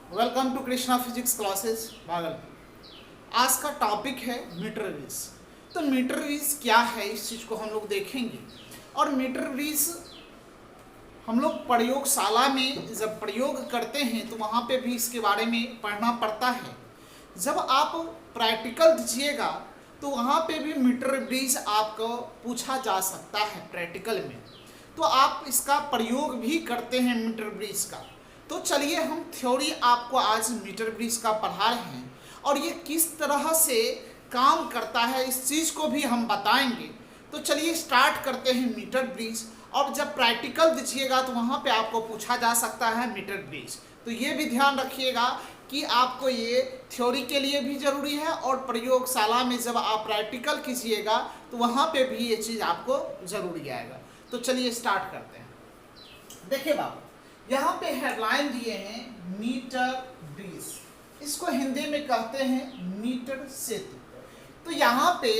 Welcome to Krishna physics classes Bhagalpur. आज का topic है मीटर ब्रिज। तो मीटर ब्रिज क्या है इस चीज़ को हम लोग देखेंगे। और मीटर ब्रिज हम लोग प्रयोगशाला में जब प्रयोग करते हैं तो वहाँ पे भी इसके बारे में पढ़ना पड़ता है। जब आप प्रैक्टिकल दीजिएगा तो वहाँ पे भी मीटर ब्रिज आपको पूछा जा सकता है प्रैक्टिकल में। तो आप इसका प्रयोग भी करते हैं मीटर ब्रिज का। तो चलिए हम थ्योरी आपको आज मीटर ब्रिज का पढ़ा रहे हैं और ये किस तरह से काम करता है इस चीज़ को भी हम बताएंगे। तो चलिए स्टार्ट करते हैं मीटर ब्रिज। और जब प्रैक्टिकल दीजिएगा तो वहाँ पे आपको पूछा जा सकता है मीटर ब्रिज। तो ये भी ध्यान रखिएगा कि आपको ये थ्योरी के लिए भी ज़रूरी है और प्रयोगशाला में जब आप प्रैक्टिकल कीजिएगा तो वहाँ पे भी ये चीज़ आपको ज़रूरी आएगा। तो चलिए स्टार्ट करते हैं। देखिए बाबू, यहाँ पे हेडलाइन दिए हैं मीटर ब्रिज। इसको हिंदी में कहते हैं मीटर सेतु। तो यहाँ पे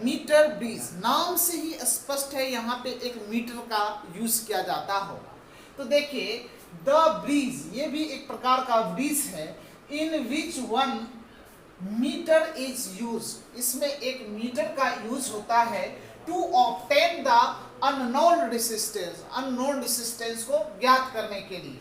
मीटर ब्रिज नाम से ही स्पष्ट है, यहाँ पे एक मीटर का यूज किया जाता होगा। तो देखिए द ब्रिज, ये भी एक प्रकार का ब्रिज है। In which one metre is use, इसमें एक मीटर का यूज होता है to obtain the unknown resistance, unknown resistance को ज्ञात करने के लिए।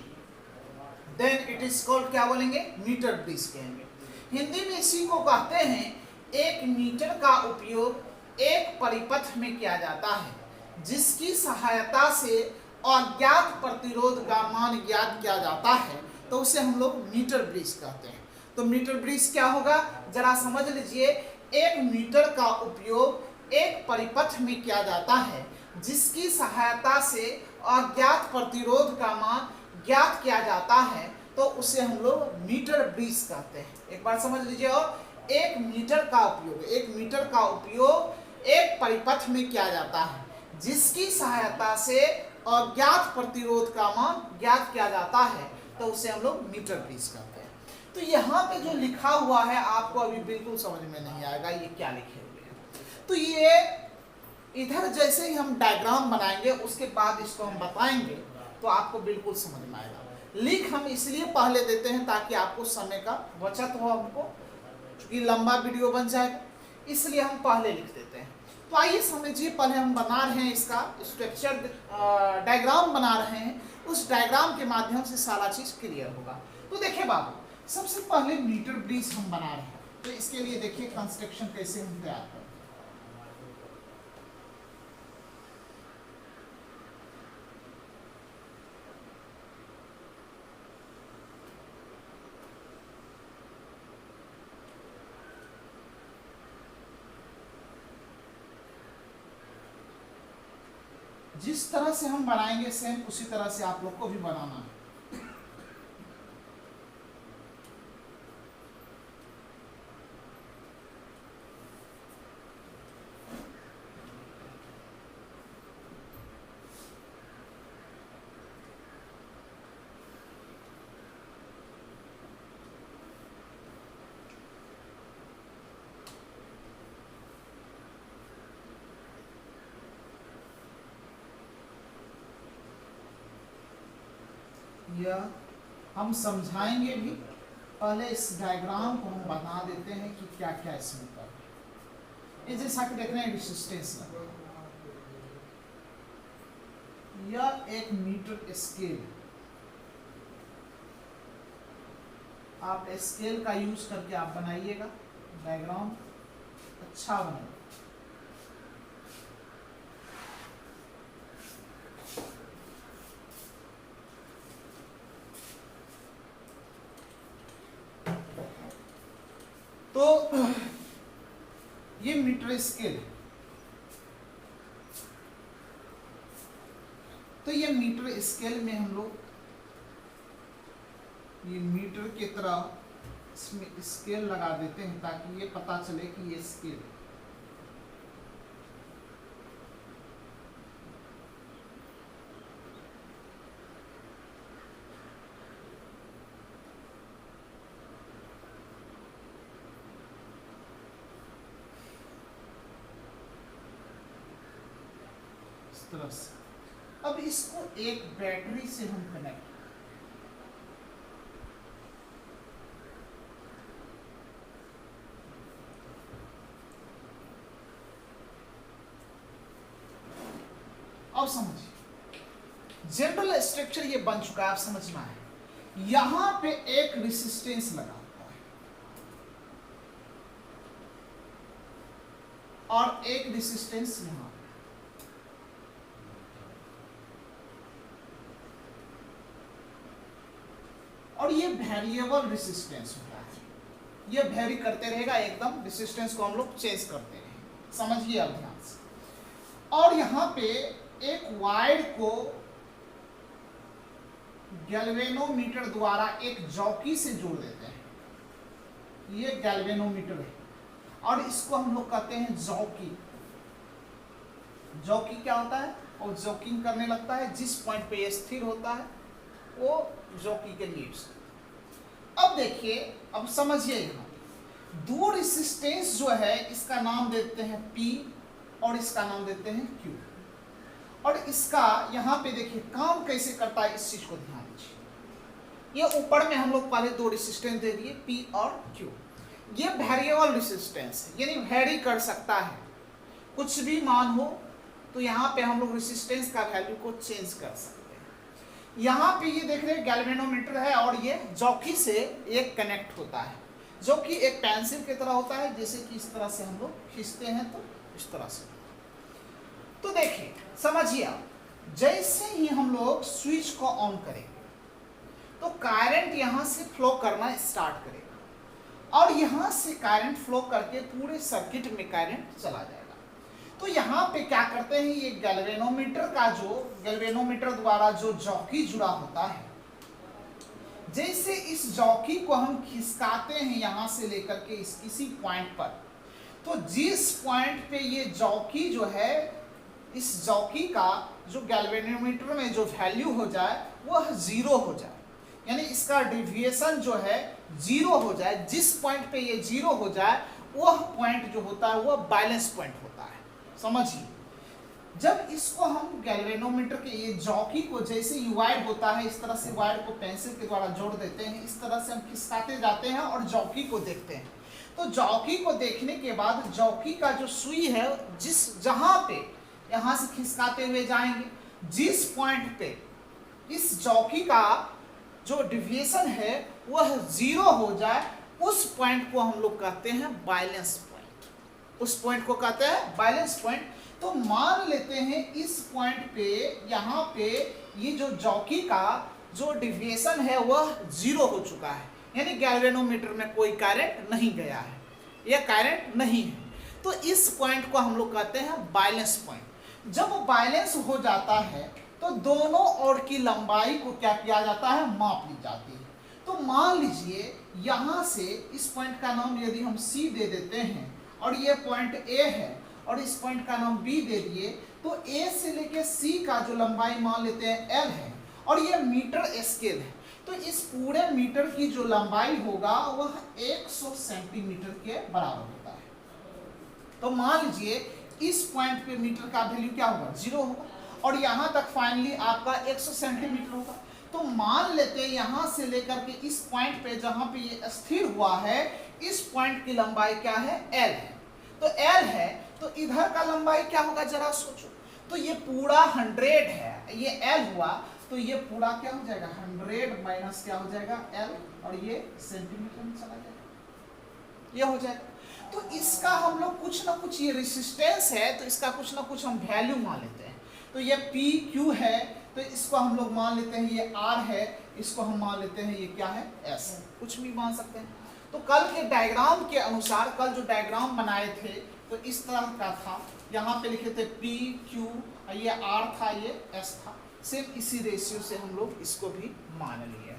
देन इट इज कॉल्ड, क्या बोलेंगे, मीटर ब्रिज कहेंगे। हिंदी में इसी को कहते हैं एक मीटर का उपयोग एक परिपथ में किया जाता है जिसकी सहायता से अज्ञात प्रतिरोध का मान ज्ञात किया जाता है, तो उसे हम लोग मीटर ब्रिज कहते हैं। तो मीटर ब्रिज क्या होगा जरा समझ लीजिए। एक मीटर का उपयोग एक परिपथ में किया जाता है जिसकी सहायता से अज्ञात प्रतिरोध का मान ज्ञात किया जाता है, तो उसे हम लोग मीटर ब्रिज कहते हैं। एक बार समझ लीजिए। और एक मीटर का उपयोग, एक मीटर का उपयोग एक परिपथ में किया जाता है जिसकी सहायता से अज्ञात प्रतिरोध का मान ज्ञात किया जाता है, तो उसे हम लोग मीटर ब्रिज कहते हैं। तो यहाँ पे जो लिखा हुआ है आपको अभी बिल्कुल समझ में नहीं आएगा ये क्या लिखे हुए हैं। तो ये इधर जैसे ही हम डायग्राम बनाएंगे उसके बाद इसको हम बताएंगे तो आपको बिल्कुल समझ में आएगा। लिख हम इसलिए पहले देते हैं ताकि आपको समय का बचत हो, हमको क्योंकि लंबा वीडियो बन जाएगा, इसलिए हम पहले लिख देते हैं। तो आइए समझिए, पहले हम बना रहे हैं इसका स्ट्रक्चर, डायग्राम बना रहे हैं। उस डायग्राम के माध्यम से सारा चीज क्लियर होगा। तो देखिए बाबू, सबसे पहले मीटर ब्रिज हम बना रहे हैं। तो इसके लिए देखिए कंस्ट्रक्शन कैसे हम तैयार करें। जिस तरह से हम बनाएंगे सेम उसी तरह से आप लोग को भी बनाना है। यह हम समझाएंगे भी, पहले इस डायग्राम को हम बता देते हैं कि क्या क्या इसमें कर। ये जैसा कि देख रहे हैं रेजिस्टेंस, यह एक मीटर स्केल, आप स्केल का यूज करके आप बनाइएगा डायग्राम, अच्छा बनेगा। तो ये मीटर स्केल, तो ये मीटर स्केल में हम लोग ये मीटर की तरह इसमें स्केल लगा देते हैं ताकि ये पता चले कि ये स्केल। तरह से अब इसको एक बैटरी से हम कनेक्ट, अब समझिए जनरल स्ट्रक्चर ये बन चुका है, आप समझना है। यहां पे एक रेसिस्टेंस लगा हुआ है और एक रेसिस्टेंस यहां, और ये वेरिएबल रेसिस्टेंस होता है, ये वेरी करते रहेगा एकदम, रेसिस्टेंस को हम लोग चेंज करते रहेंगे, समझिए अब ध्यान से। और यहाँ पे एक वायर को गैल्वेनोमीटर द्वारा एक जॉकी से जोड़ देते हैं, ये गैल्वेनोमीटर है और इसको हम लोग कहते हैं जॉकी। जॉकी क्या होता है, और जॉकिंग करने लगता है, जिस पॉइंट पे ये स्थिर होता है वो जॉकी के लीड्स। अब देखिए, अब समझिए, यहाँ दो रेसिस्टेंस जो है इसका नाम देते हैं P और इसका नाम देते हैं Q, और इसका यहाँ पे देखिए काम कैसे करता है, इस चीज को ध्यान दीजिए। ये ऊपर में हम लोग पहले दो रेसिस्टेंस दे दिए P और Q, ये वेरिएबल रेसिस्टेंस है, यानी वेरी कर सकता है, कुछ भी मान हो तो यहाँ पे हम लोग रेसिस्टेंस का वैल्यू को चेंज कर सकते हैं। यहाँ पे ये देख रहे हैं गैल्वेनोमीटर है और ये जॉकी से एक कनेक्ट होता है, जो कि एक पेंसिल की तरह होता है, जैसे कि इस तरह से हम लोग खींचते हैं तो इस तरह से। तो देखिए समझिए आप, जैसे ही हम लोग स्विच को ऑन करेंगे तो करंट यहाँ से फ्लो करना स्टार्ट करेगा और यहाँ से करंट फ्लो करके पूरे सर्किट में करंट चला जाएगा। तो यहाँ पे क्या करते हैं, ये गैल्वेनोमीटर का जो गैल्वेनोमीटर द्वारा जो जॉकी जुड़ा होता है, जैसे इस जॉकी को हम खिसकाते हैं यहाँ से लेकर के इस किसी पॉइंट पर, तो जिस पॉइंट पे ये जॉकी जो है, इस जॉकी का जो गैल्वेनोमीटर में जो वैल्यू हो जाए वह जीरो हो जाए, यानी इसका डिविएशन जो है जीरो हो जाए। जिस पॉइंट पे ये जीरो हो जाए वह पॉइंट जो होता है वह बैलेंस पॉइंट होता है, समझिए। जब इसको हम गैल्वेनोमीटर के ये जॉकी को, जैसे ही वायर होता है इस तरह से वायर को पेंसिल के द्वारा जोड़ देते हैं, इस तरह से हम खिसकाते जाते हैं और जॉकी को देखते हैं। तो जॉकी को देखने के बाद जॉकी का जो सुई है, जिस जहां पे यहाँ से खिसकाते हुए जाएंगे, जिस पॉइंट पे इस जॉकी का जो डिविएशन है वह जीरो हो जाए, उस पॉइंट को हम लोग कहते हैं बैलेंस पॉइंट। उस पॉइंट को कहते हैं बैलेंस पॉइंट। तो मान लेते हैं इस पॉइंट पे, यहाँ पे ये जो जॉकी का जो डिविएशन है वह जीरो हो चुका है, यानी गैल्वेनोमीटर में कोई करंट नहीं गया है, यह करंट नहीं है। तो इस पॉइंट को हम लोग कहते हैं बैलेंस पॉइंट। जब बैलेंस हो जाता है तो दोनों ओर की लंबाई को क्या किया जाता है, माप ली जाती है। तो मान लीजिए यहाँ से इस पॉइंट का नाम यदि हम C दे देते हैं और ये पॉइंट A है और इस पॉइंट का नाम B दे दिए, तो A से लेके C का जो लंबाई मान लेते हैं L है और ये मीटर स्केल है। तो इस पूरे मीटर की जो लंबाई होगा वह 100 सेंटीमीटर के बराबर होता है। तो मान लीजिए इस पॉइंट पे मीटर का वैल्यू क्या होगा, जीरो होगा, और यहाँ तक फाइनली आपका 100 सेंटीमीटर होगा। तो मान लेते हैं यहाँ से लेकर के इस पॉइंट पे जहाँ पे ये स्थिर हुआ है, इस पॉइंट की लंबाई क्या है, L है। तो L है तो इधर का लंबाई क्या होगा, जरा सोचो। तो ये पूरा 100 है, ये L हुआ, तो ये पूरा क्या हो जाएगा, 100 माइनस क्या हो जाएगा L, और ये सेंटीमीटर में चला जाएगा, ये हो जाएगा। तो इसका हम लोग कुछ ना कुछ, ये रेसिस्टेंस है तो इसका कुछ ना कुछ हम वैल्यू मान लेते हैं। तो ये PQ है तो इसको हम लोग मान लेते हैं, ये R है, इसको हम मान लेते हैं ये क्या है, S, कुछ भी मान सकते हैं। तो कल के डायग्राम के अनुसार, कल जो डायग्राम बनाए थे तो इस तरह का था, यहाँ पे लिखे थे PQ, ये R था, ये S था, सिर्फ इसी रेशियो से हम लोग इसको भी मान लिए।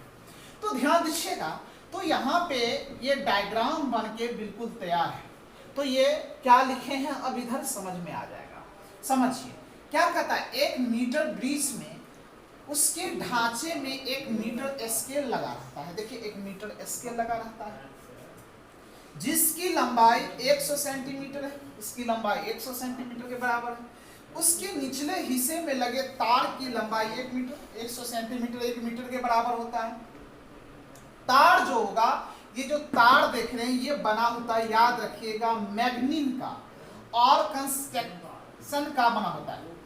तो ध्यान दीजिएगा, तो यहाँ पे ये डायग्राम बन के बिल्कुल तैयार है। तो ये क्या लिखे हैं अब इधर समझ में आ जाएगा। समझिए क्या कहता है, एक मीटर ब्रिज में उसके ढांचे में एक मीटर स्केल लगा रहता है। देखिए एक मीटर स्केल लगा रहता है जिसकी लंबाई 100 सेंटीमीटर है, इसकी लंबाई 100 सेंटीमीटर के बराबर है। उसके निचले हिस्से में लगे तार की लंबाई 1 मीटर, 100 सेंटीमीटर 1 मीटर के बराबर होता है। तार जो होगा, ये जो तार देख रहे हैं ये बना होता है, याद रखिएगा, मैग्नीन का और कंस्ट्रक्शन का बना होता है।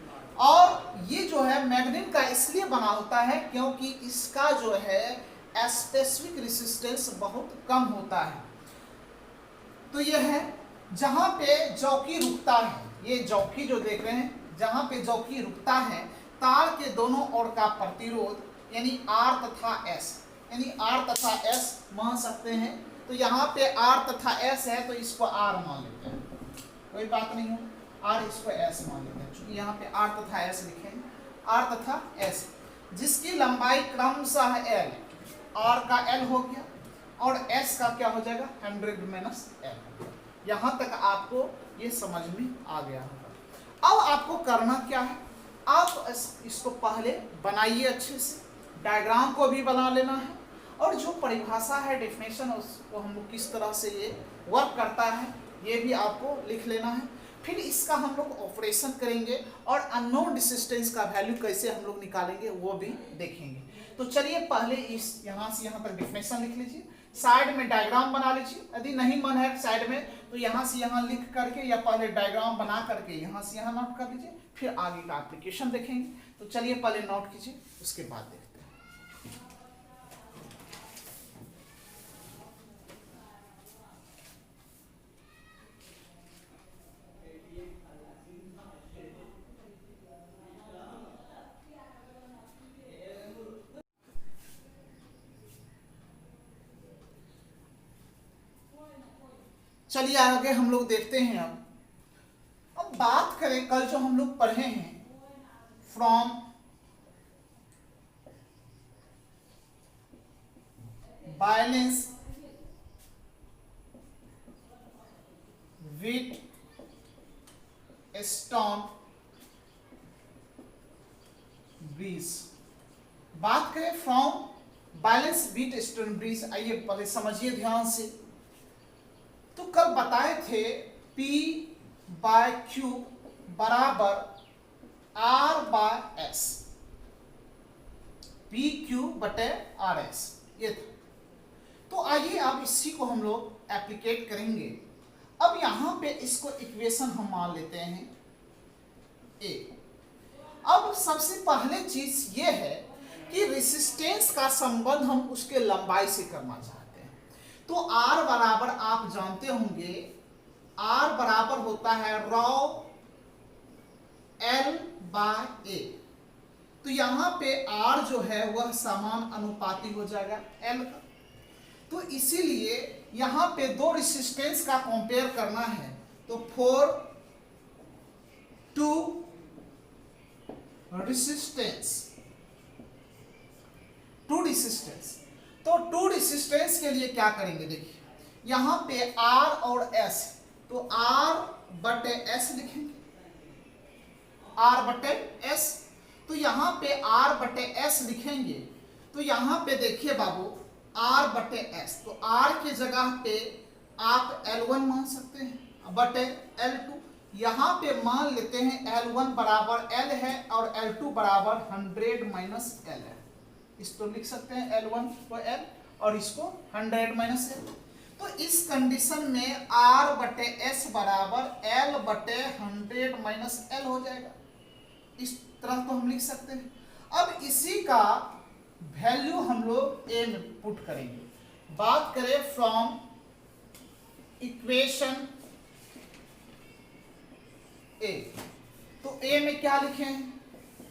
और ये जो है मैग्नीन का इसलिए बना होता है क्योंकि इसका जो है स्पेसिफिक रेसिस्टेंस बहुत कम होता है। तो ये है जहां पे जौकी रुकता है, ये जौकी जो देख रहे हैं जहां पे जौकी रुकता है, तार के दोनों ओर का प्रतिरोध यानी R तथा S, यानी R तथा S मान सकते हैं। तो यहाँ पे R तथा S है तो इसको R मान लेते हैं, कोई बात नहीं हो, R इसको S मान लेते हैं, क्योंकि यहाँ पे R तथा S लिखे हैं, R तथा S जिसकी लंबाई क्रमशः L, R का L हो गया और S का क्या हो जाएगा 100 माइनस L। यहाँ तक आपको ये समझ में आ गया होगा। अब आपको करना क्या है, आप इसको पहले बनाइए अच्छे से, डायग्राम को भी बना लेना है और जो परिभाषा है डेफिनेशन उसको हम लोग किस तरह से ये वर्क करता है ये भी आपको लिख लेना है। फिर इसका हम लोग ऑपरेशन करेंगे और अननोन रेजिस्टेंस का वैल्यू कैसे हम लोग निकालेंगे वो भी देखेंगे। तो चलिए पहले इस यहाँ से यहाँ तक डेफिनेशन लिख लीजिए, साइड में डायग्राम बना लीजिए, यदि नहीं मन है साइड में तो यहाँ से यहाँ लिख करके या पहले डायग्राम बना करके यहाँ से यहाँ नोट कर लीजिए, फिर आगे का एप्लीकेशन देखेंगे। तो चलिए पहले नोट कीजिए उसके बाद देखते हैं। चलिए आगे हम लोग देखते हैं। अब बात करें कल जो हम लोग पढ़े हैं from violence with stone bridge, बात करें from violence with stone bridge. आइए पहले समझिए ध्यान से। तो कल बताए थे P बाय Q बराबर R बाय S, PQ बटे RS ये था। तो आइए अब इसी को हम लोग एप्लीकेट करेंगे। अब यहां पे इसको इक्वेशन हम मान लेते हैं A। अब सबसे पहले चीज ये है कि रेसिस्टेंस का संबंध हम उसके लंबाई से करना चाहते हैं। तो R बराबर आप जानते होंगे, R बराबर होता है रॉ L बाय A। तो यहां पे R जो है वह समान अनुपाती हो जाएगा L का। तो इसीलिए यहां पे दो रेसिस्टेंस का कंपेयर करना है, तो 4 2 रेसिस्टेंस, 2 रेसिस्टेंस। तो 2 रेसिस्टेंस के लिए क्या करेंगे, देखिए यहां पे R और S, तो R बटे S लिखेंगे, R बटे S। तो यहां पे R बटे S लिखेंगे तो यहां पे देखिए बाबू R बटे S, तो R की जगह पे आप L1 मान सकते हैं बटे L2। यहां पे मान लेते हैं L1 बराबर L है और L2 बराबर 100 माइनस L है। इसको लिख सकते हैं L1 को L और इसको 100 माइनस L। तो इस कंडीशन में R बटे S बराबर L बटे 100 माइनस L हो जाएगा। इस तरह तो हम लिख सकते हैं। अब इसी का वैल्यू हम लोग A में पुट करेंगे। बात करें फ्रॉम इक्वेशन A, तो A में क्या लिखें,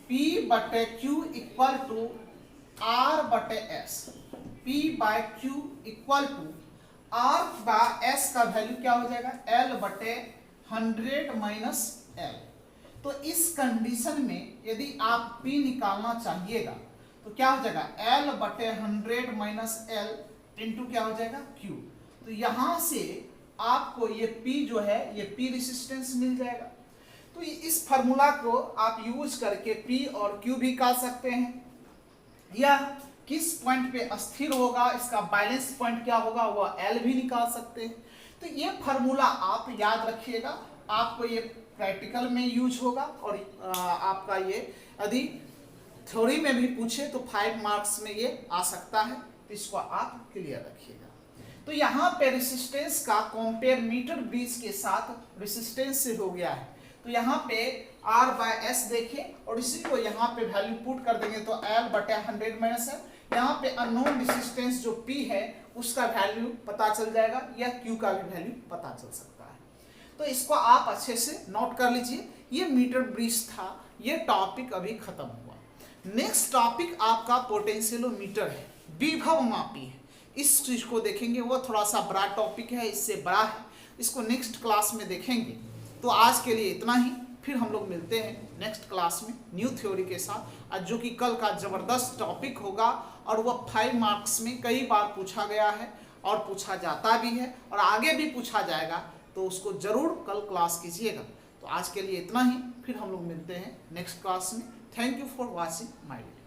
P बटे Q इक्वल टू R बटे S, P by Q equal to R by S का वैल्यू क्या हो जाएगा L बटे 100 माइनस L। तो इस कंडीशन में यदि आप P निकालना चाहिएगा तो क्या हो जाएगा L बटे 100 माइनस L इंटू क्या हो जाएगा Q। तो यहां से आपको ये P जो है ये P रेसिस्टेंस मिल जाएगा। तो इस फार्मूला को आप यूज करके P और Q भी निकाल सकते हैं, या किस पॉइंट पे स्थिर होगा इसका बैलेंस पॉइंट क्या होगा वह L भी निकाल सकते हैं। तो ये फार्मूला आप याद रखिएगा, आपको ये प्रैक्टिकल में यूज होगा और आपका ये यदि थ्योरी में भी पूछे तो 5 मार्क्स में ये आ सकता है, तो इसको आप क्लियर रखिएगा। तो यहाँ पे रेसिस्टेंस का कंपेयर मीटर ब्रिज के साथ रेसिस्टेंस से हो गया है। तो यहाँ पे R/S देखें और इसी को यहाँ पे वैल्यू पुट कर देंगे तो L/100 माइनस है। यहाँ पे अननोन रेजिस्टेंस जो P है उसका वैल्यू पता चल जाएगा या Q का भी वैल्यू पता चल सकता है। तो इसको आप अच्छे से नोट कर लीजिए। ये मीटर ब्रिज था, ये टॉपिक अभी खत्म हुआ। नेक्स्ट टॉपिक आपका पोटेंशियोमीटर है, विभव मापी है। इस चीज को देखेंगे, वो थोड़ा सा बड़ा टॉपिक है, इससे बड़ा है, इसको नेक्स्ट क्लास में देखेंगे। तो आज के लिए इतना ही, फिर हम लोग मिलते हैं नेक्स्ट क्लास में न्यू थ्योरी के साथ, जो कि कल का जबरदस्त टॉपिक होगा और वह 5 मार्क्स में कई बार पूछा गया है और पूछा जाता भी है और आगे भी पूछा जाएगा, तो उसको जरूर कल क्लास कीजिएगा। तो आज के लिए इतना ही, फिर हम लोग मिलते हैं नेक्स्ट क्लास में। Thank you for watching my video.